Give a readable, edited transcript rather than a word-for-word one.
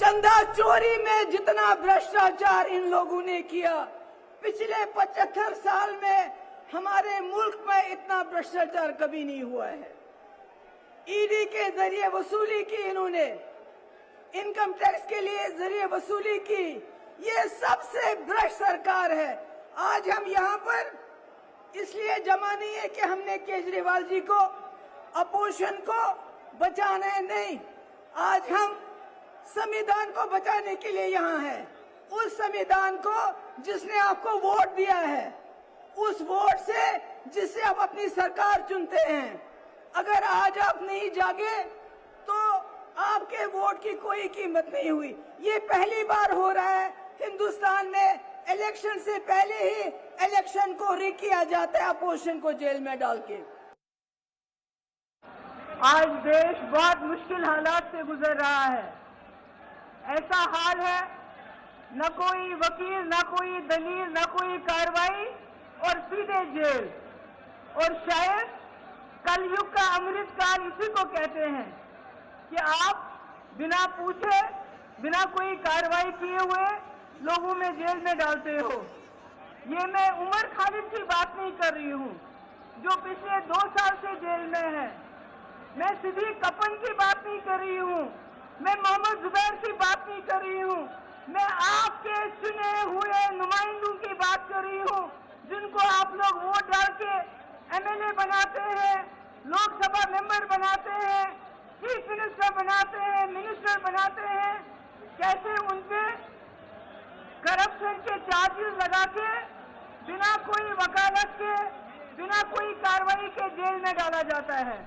चंदा चोरी में जितना भ्रष्टाचार इन लोगों ने किया, पिछले 75 साल में हमारे मुल्क में इतना भ्रष्टाचार कभी नहीं हुआ है। ईडी के जरिए वसूली की इन्होंने, इनकम टैक्स के लिए जरिए वसूली की, ये सबसे भ्रष्ट सरकार है। आज हम यहाँ पर इसलिए जमा नहीं है कि हमने केजरीवाल जी को, अपोजिशन को बचाना है, नहीं। आज हम संविधान को बचाने के लिए यहाँ हैं। उस संविधान को जिसने आपको वोट दिया है, उस वोट से जिससे आप अपनी सरकार चुनते हैं, अगर आज आप नहीं जागे तो आपके वोट की कोई कीमत नहीं हुई। ये पहली बार हो रहा है हिंदुस्तान में, इलेक्शन से पहले ही इलेक्शन को रिग किया जाता है अपोजिशन को जेल में डाल के। आज देश बहुत मुश्किल हालात से गुजर रहा है। ऐसा हाल है, न कोई वकील, न कोई दलील, न कोई कार्रवाई और सीधे जेल। और शायद कलयुग का अमृतकाल इसी को कहते हैं कि आप बिना पूछे, बिना कोई कार्रवाई किए हुए लोगों में जेल में डालते हो। ये मैं उमर खालिद की बात नहीं कर रही हूँ जो पिछले 2 साल से जेल में है। मैं सिद्दीक कपन की बात नहीं कर रही हूँ, मैं मोहम्मद जुबैर की बात नहीं कर रही हूँ, मैं आपके चुने हुए नुमाइंदों की बात कर रही हूँ जिनको आप लोग वोट डाल के एमएलए बनाते हैं, लोकसभा मेंबर बनाते हैं, चीफ मिनिस्टर बनाते हैं, मिनिस्टर बनाते हैं। कैसे उनके करप्शन के चार्जेस लगा के बिना कोई वकालत के, बिना कोई कार्रवाई के जेल में डाला जाता है।